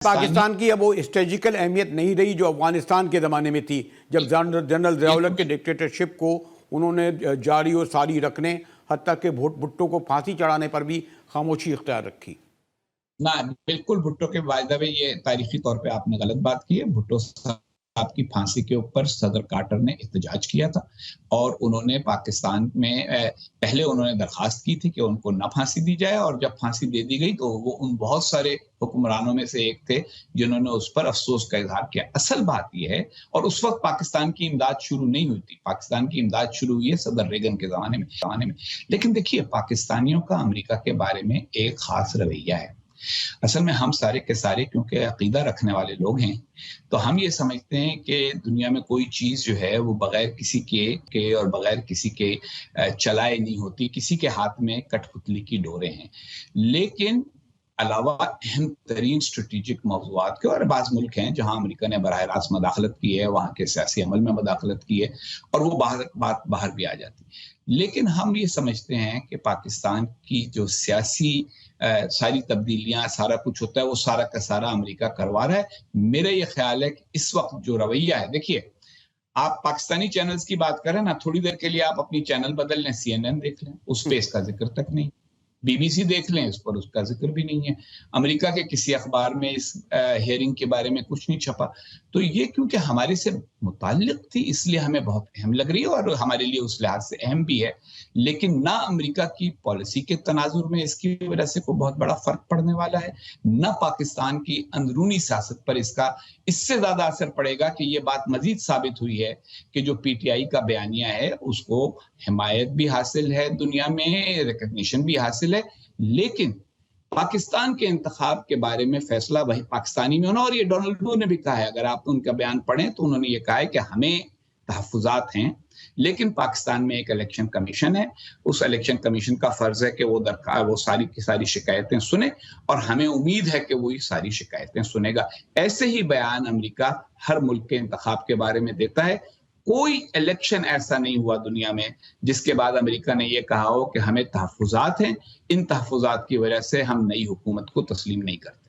पाकिस्तान की अब वो स्ट्रेटेजिकल अहमियत नहीं रही जो अफगानिस्तान के ज़माने में थी, जब जनरल ज़ियाउल के डिक्टेटरशिप को उन्होंने जारी और सारी रखने, हत्ता के भुट्टो को फांसी चढ़ाने पर भी खामोशी इख्तियार रखी। ना बिल्कुल, भुट्टो के वायदा में ये तारीखी तौर पे आपने गलत बात की है। भुट्टो साहब की फांसी के ऊपर सदर कार्टर ने एहतजाज किया था और उन्होंने पाकिस्तान में पहले उन्होंने दरखास्त की थी कि उनको ना फांसी दी जाए, और जब फांसी दे दी गई तो वो उन बहुत सारे हुक्मरानों में से एक थे जिन्होंने उस पर अफसोस का इजहार किया। असल बात यह है, और उस वक्त पाकिस्तान की इमदाद शुरू नहीं हुई थी, पाकिस्तान की इमदाद शुरू हुई है सदर रेगन के जमाने में। लेकिन देखिए, पाकिस्तानियों का अमेरिका के बारे में एक खास रवैया है। असल में हम सारे के सारे क्योंकि अकीदा रखने वाले लोग हैं, तो हम ये समझते हैं कि दुनिया में कोई चीज़ जो है वो बगैर किसी के और बगैर किसी के चलाए नहीं होती। किसी के हाथ में कठपुतली की डोरें हैं। लेकिन अलावा अहम तरीन स्ट्रेटेजिक मौज़ूआत के और बाज़ मुल्क हैं जहां अमेरिका ने बराह रास्त मदाखलत की है, वहां के सियासी अमल में मदाखलत की है, और वो बात बाहर भी आ जाती है। लेकिन हम ये समझते हैं कि पाकिस्तान की जो सियासी सारी तब्दीलियां, सारा कुछ होता है, वो सारा का सारा अमेरिका करवा रहा है। मेरा ये ख्याल है कि इस वक्त जो रवैया है, देखिए, आप पाकिस्तानी चैनल्स की बात करें ना, थोड़ी देर के लिए आप अपनी चैनल बदल लें, CNN देख लें, उस पे इसका जिक्र तक नहीं। BBC देख लें, इस पर उसका जिक्र भी नहीं है। अमेरिका के किसी अखबार में इस हियरिंग के बारे में कुछ नहीं छपा। तो ये क्योंकि हमारे से मुताल्लिक थी, इसलिए हमें बहुत अहम लग रही है, और हमारे लिए उस लिहाज से अहम भी है। लेकिन ना अमेरिका की पॉलिसी के तनाजुर में इसकी वजह से कोई बहुत बड़ा फर्क पड़ने वाला है, ना पाकिस्तान की अंदरूनी सियासत पर इसका इससे ज्यादा असर पड़ेगा कि ये बात मजीद साबित हुई है कि जो PTI का बयानिया है उसको हिमायत भी हासिल है, दुनिया में रिकग्निशन भी हासिल है। लेकिन पाकिस्तान के इंतखाब के बारे में फैसला वही पाकिस्तानी में होना, और ये डोनाल्ड ट्रम्प ने भी कहा है। अगर आप उनका बयान पढ़ें तो उन्होंने ये कहा है कि हमें तहफ़्फ़ुज़ात हैं, लेकिन पाकिस्तान में एक इलेक्शन कमीशन है। उस इलेक्शन कमीशन का फर्ज है कि वो सारी की सारी शिकायतें सुने, और हमें उम्मीद है कि वो ये सारी शिकायतें सुनेगा। ऐसे ही बयान अमेरिका हर मुल्क के इंतखाब के बारे में देता है। कोई इलेक्शन ऐसा नहीं हुआ दुनिया में जिसके बाद अमेरिका ने यह कहा हो कि हमें तहफ़्फ़ुज़ात हैं, इन तहफ़्फ़ुज़ात की वजह से हम नई हुकूमत को तस्लीम नहीं करते।